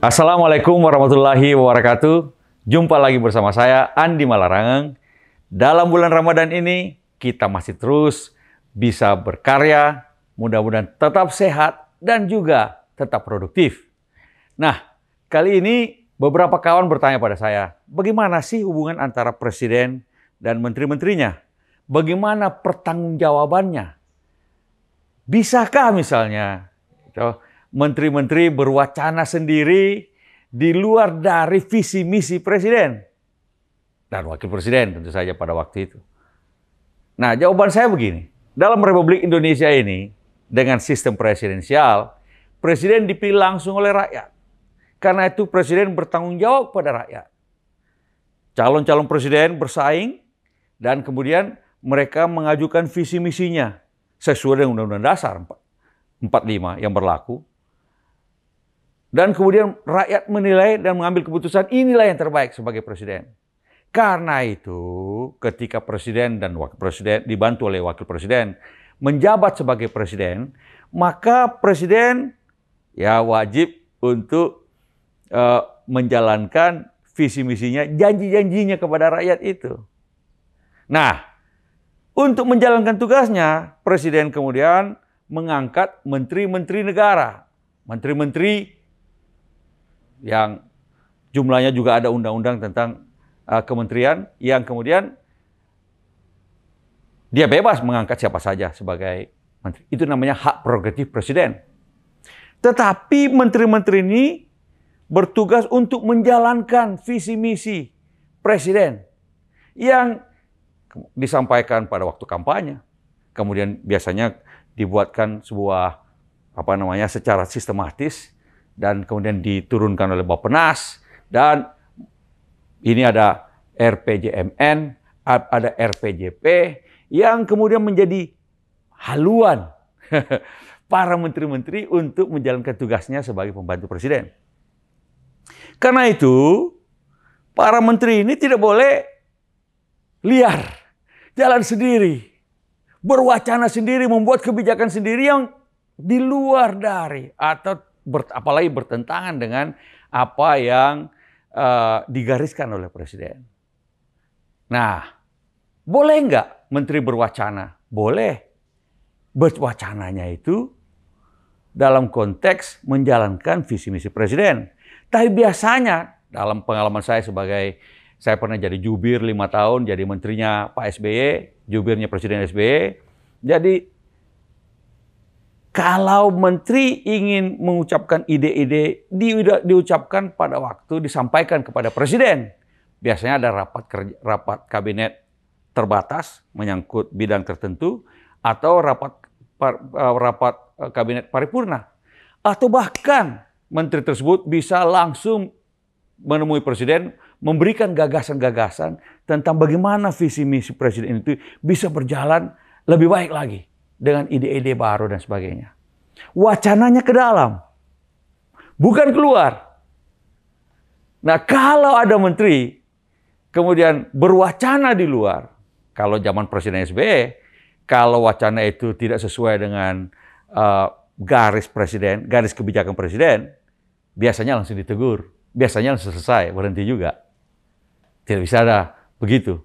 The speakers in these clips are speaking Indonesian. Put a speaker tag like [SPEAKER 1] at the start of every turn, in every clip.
[SPEAKER 1] Assalamualaikum warahmatullahi wabarakatuh. Jumpa lagi bersama saya, Andi Malarangeng. Dalam bulan Ramadan ini, kita masih terus bisa berkarya, mudah-mudahan tetap sehat dan juga tetap produktif. Nah, kali ini beberapa kawan bertanya pada saya, bagaimana sih hubungan antara presiden dan menteri-menterinya? Bagaimana pertanggungjawabannya? Bisakah misalnya menteri-menteri berwacana sendiri di luar dari visi misi presiden dan wakil presiden tentu saja pada waktu itu? Nah, jawaban saya begini. Dalam Republik Indonesia ini, dengan sistem presidensial, presiden dipilih langsung oleh rakyat. Karena itu presiden bertanggung jawab pada rakyat. Calon-calon presiden bersaing dan kemudian mereka mengajukan visi misinya sesuai dengan Undang-Undang Dasar 45 yang berlaku. Dan kemudian rakyat menilai dan mengambil keputusan inilah yang terbaik sebagai presiden. Karena itu ketika presiden dan wakil presiden dibantu oleh wakil presiden menjabat sebagai presiden, maka presiden ya wajib untuk menjalankan visi misinya, janji-janjinya kepada rakyat itu. Nah, untuk menjalankan tugasnya, presiden kemudian mengangkat menteri-menteri negara, menteri-menteri yang jumlahnya juga ada undang-undang tentang kementerian yang kemudian dia bebas mengangkat siapa saja sebagai menteri. Itu namanya hak prerogatif presiden. Tetapi menteri-menteri ini bertugas untuk menjalankan visi misi presiden yang disampaikan pada waktu kampanye. Kemudian biasanya dibuatkan sebuah secara sistematis dan kemudian diturunkan oleh Bappenas, dan ini ada RPJMN, ada RPJP yang kemudian menjadi haluan para menteri-menteri untuk menjalankan tugasnya sebagai pembantu presiden. Karena itu, para menteri ini tidak boleh liar, jalan sendiri, berwacana sendiri, membuat kebijakan sendiri yang di luar dari atau apalagi bertentangan dengan apa yang digariskan oleh presiden. Nah, boleh nggak menteri berwacana? Boleh. Berwacananya itu dalam konteks menjalankan visi misi presiden. Tapi biasanya dalam pengalaman saya pernah jadi jubir 5 tahun, jadi menterinya Pak SBY, jubirnya Presiden SBY. Jadi kalau menteri ingin mengucapkan ide-ide, diucapkan pada waktu disampaikan kepada presiden. Biasanya ada rapat kabinet terbatas menyangkut bidang tertentu, atau rapat kabinet paripurna. Atau bahkan menteri tersebut bisa langsung menemui presiden, memberikan gagasan-gagasan tentang bagaimana visi misi presiden itu bisa berjalan lebih baik lagi dengan ide-ide baru dan sebagainya. Wacananya ke dalam, bukan keluar. Nah, kalau ada menteri kemudian berwacana di luar, kalau zaman Presiden SBY, kalau wacana itu tidak sesuai dengan garis presiden, garis kebijakan presiden, biasanya langsung ditegur, biasanya langsung selesai, berhenti juga. Tidak bisa ada begitu.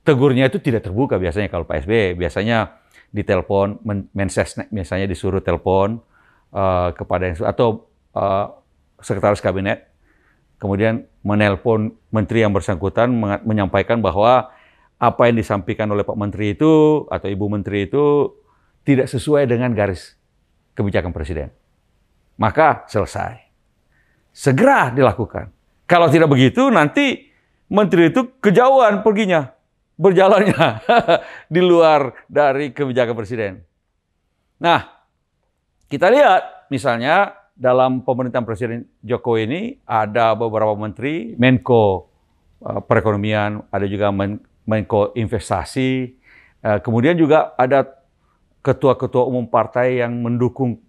[SPEAKER 1] Tegurnya itu tidak terbuka biasanya kalau Pak SBY. Biasanya ditelepon, Mensesnek misalnya disuruh telepon kepada atau sekretaris kabinet, kemudian menelpon menteri yang bersangkutan menyampaikan bahwa apa yang disampaikan oleh Pak Menteri itu atau Ibu Menteri itu tidak sesuai dengan garis kebijakan presiden. Maka selesai. Segera dilakukan. Kalau tidak begitu, nanti menteri itu kejauhan perginya, berjalannya di luar dari kebijakan presiden. Nah, kita lihat misalnya dalam pemerintahan Presiden Jokowi ini ada beberapa menteri, Menko Perekonomian, ada juga Menko Investasi, kemudian juga ada ketua-ketua umum partai yang mendukung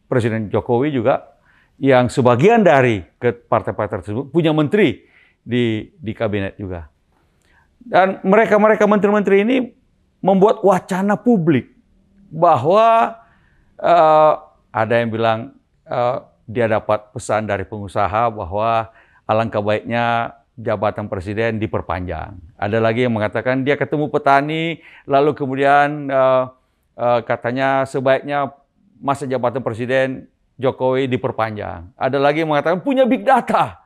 [SPEAKER 1] Presiden Jokowi juga, yang sebagian dari partai-partai tersebut punya menteri di kabinet juga. Dan mereka menteri-menteri ini membuat wacana publik bahwa ada yang bilang dia dapat pesan dari pengusaha bahwa alangkah baiknya jabatan presiden diperpanjang. Ada lagi yang mengatakan dia ketemu petani, lalu kemudian katanya sebaiknya masa jabatan presiden Jokowi diperpanjang. Ada lagi yang mengatakan punya big data.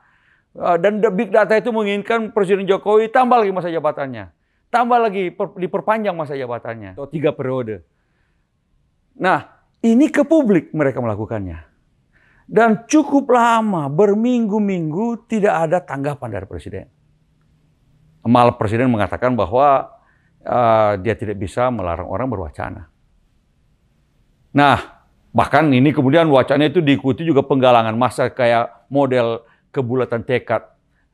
[SPEAKER 1] Dan big data itu menginginkan Presiden Jokowi tambah lagi masa jabatannya. Tambah lagi diperpanjang masa jabatannya. Atau 3 periode. Nah, ini ke publik mereka melakukannya. Dan cukup lama, berminggu-minggu tidak ada tanggapan dari Presiden. Malah Presiden mengatakan bahwa dia tidak bisa melarang orang berwacana. Nah, bahkan ini kemudian wacana itu diikuti juga penggalangan massa kayak model kebulatan tekad.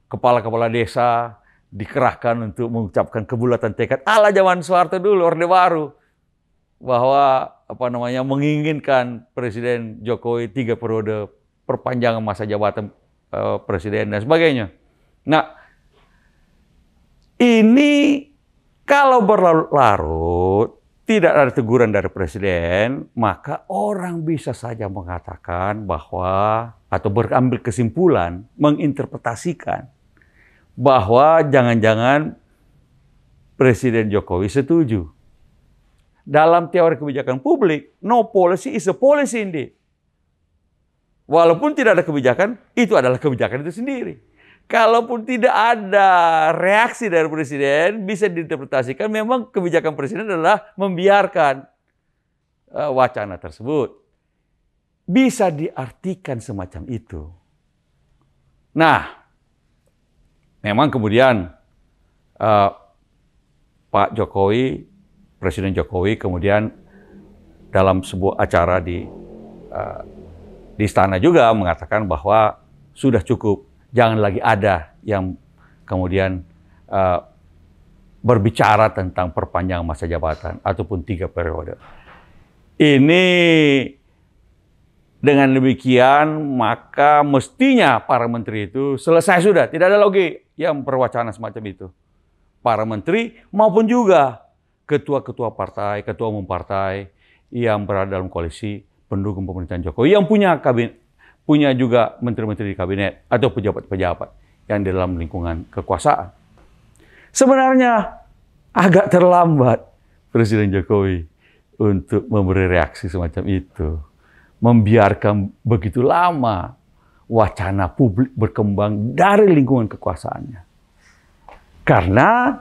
[SPEAKER 1] Kepala-kepala desa dikerahkan untuk mengucapkan kebulatan tekad ala zaman Soeharto dulu, Orde Baru. Bahwa menginginkan Presiden Jokowi 3 periode perpanjangan masa jabatan presiden dan sebagainya. Nah, ini kalau berlarut-larut tidak ada teguran dari presiden, maka orang bisa saja mengatakan bahwa atau berambil kesimpulan, menginterpretasikan bahwa jangan-jangan Presiden Jokowi setuju. Dalam teori kebijakan publik, no policy is a policy indeed. Walaupun tidak ada kebijakan, itu adalah kebijakan itu sendiri. Kalaupun tidak ada reaksi dari presiden, bisa diinterpretasikan memang kebijakan presiden adalah membiarkan wacana tersebut. Bisa diartikan semacam itu. Nah, memang kemudian Pak Jokowi, Presiden Jokowi kemudian dalam sebuah acara di istana juga mengatakan bahwa sudah cukup, jangan lagi ada yang kemudian berbicara tentang perpanjangan masa jabatan ataupun 3 periode. Ini dengan demikian maka mestinya para menteri itu selesai sudah, tidak ada lagi yang berwacana semacam itu. Para menteri maupun juga ketua-ketua partai, ketua umum partai yang berada dalam koalisi pendukung pemerintahan Jokowi yang punya juga menteri-menteri di kabinet atau pejabat-pejabat yang di dalam lingkungan kekuasaan. Sebenarnya agak terlambat Presiden Jokowi untuk memberi reaksi semacam itu. Membiarkan begitu lama wacana publik berkembang dari lingkungan kekuasaannya. Karena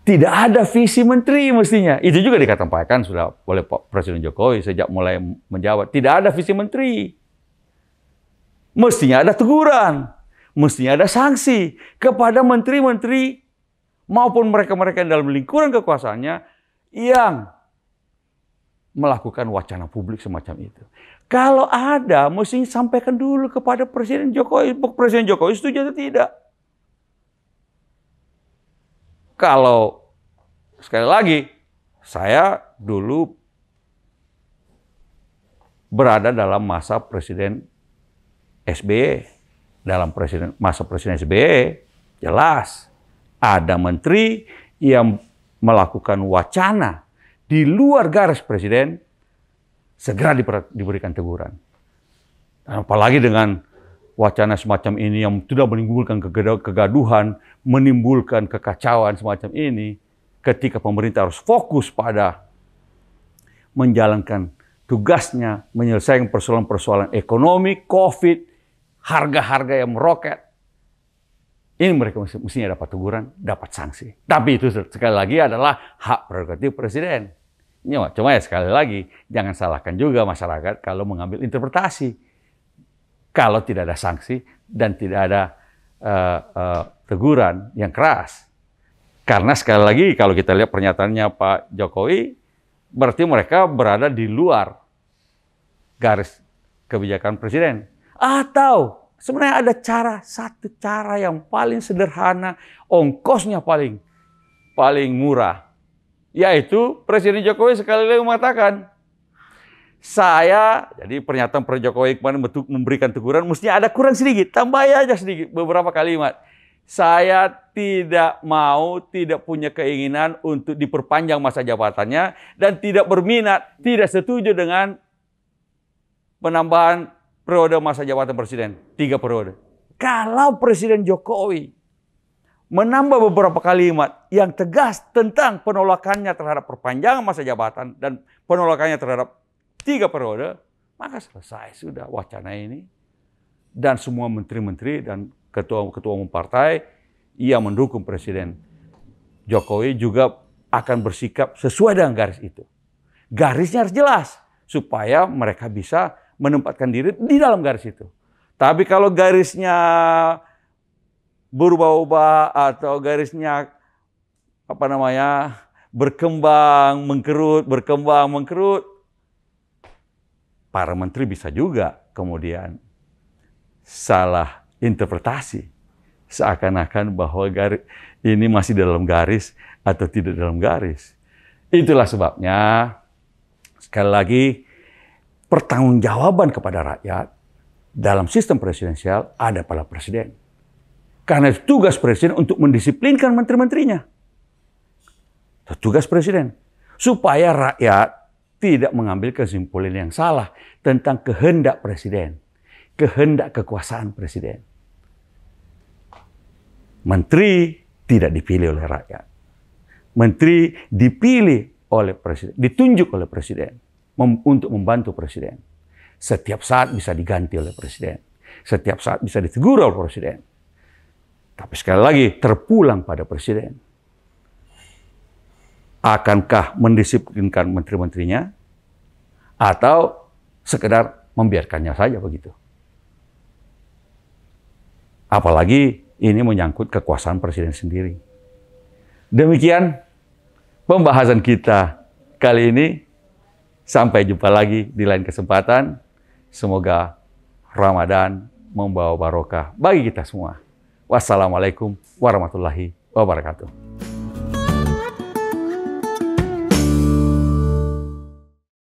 [SPEAKER 1] tidak ada visi menteri mestinya. Itu juga dikatakan sudah oleh Presiden Jokowi sejak mulai menjabat. Tidak ada visi menteri. Mestinya ada teguran. Mestinya ada sanksi kepada menteri-menteri maupun mereka-mereka yang dalam lingkungan kekuasaannya yang melakukan wacana publik semacam itu. Kalau ada, mestinya sampaikan dulu kepada Presiden Jokowi. Presiden Jokowi setuju atau tidak. Kalau sekali lagi, saya dulu berada dalam masa Presiden SBY. Dalam masa Presiden SBY, jelas ada menteri yang melakukan wacana di luar garis presiden, segera diberikan teguran. Apalagi dengan wacana semacam ini yang sudah menimbulkan kegaduhan, menimbulkan kekacauan semacam ini, ketika pemerintah harus fokus pada menjalankan tugasnya, menyelesaikan persoalan-persoalan ekonomi, COVID, harga-harga yang meroket. Ini mereka mestinya dapat teguran, dapat sanksi. Tapi itu sekali lagi adalah hak prerogatif presiden. Cuma ya sekali lagi, jangan salahkan juga masyarakat kalau mengambil interpretasi. Kalau tidak ada sanksi dan tidak ada teguran yang keras. Karena sekali lagi kalau kita lihat pernyataannya Pak Jokowi, berarti mereka berada di luar garis kebijakan presiden. Atau sebenarnya ada satu cara yang paling sederhana, ongkosnya paling murah. Yaitu Presiden Jokowi sekali lagi mengatakan, jadi pernyataan Presiden Jokowi kemarin memberikan teguran, mestinya ada kurang sedikit, tambah aja sedikit, beberapa kalimat. Saya tidak punya keinginan untuk diperpanjang masa jabatannya, dan tidak berminat, tidak setuju dengan penambahan periode masa jabatan presiden? 3 periode. Kalau Presiden Jokowi menambah beberapa kalimat yang tegas tentang penolakannya terhadap perpanjangan masa jabatan dan penolakannya terhadap 3 periode, maka selesai sudah wacana ini. Dan semua menteri-menteri dan ketua-ketua umum partai yang mendukung Presiden Jokowi juga akan bersikap sesuai dengan garis itu. Garisnya harus jelas supaya mereka bisa menempatkan diri di dalam garis itu. Tapi kalau garisnya berubah-ubah atau garisnya berkembang mengkerut, para menteri bisa juga kemudian salah interpretasi seakan-akan bahwa garis ini masih dalam garis atau tidak dalam garis. Itulah sebabnya sekali lagi pertanggungjawaban kepada rakyat dalam sistem presidensial ada pada presiden. Karena tugas presiden untuk mendisiplinkan menteri-menterinya. Tugas presiden. Supaya rakyat tidak mengambil kesimpulan yang salah tentang kehendak presiden. Kehendak kekuasaan presiden. Menteri tidak dipilih oleh rakyat. Menteri dipilih oleh presiden, ditunjuk oleh presiden untuk membantu presiden. Setiap saat bisa diganti oleh presiden. Setiap saat bisa ditegur oleh presiden. Tapi sekali lagi terpulang pada presiden. Akankah mendisiplinkan menteri-menterinya atau sekedar membiarkannya saja begitu? Apalagi ini menyangkut kekuasaan presiden sendiri. Demikian pembahasan kita kali ini. Sampai jumpa lagi di lain kesempatan. Semoga Ramadan membawa barokah bagi kita semua. Wassalamualaikum warahmatullahi wabarakatuh.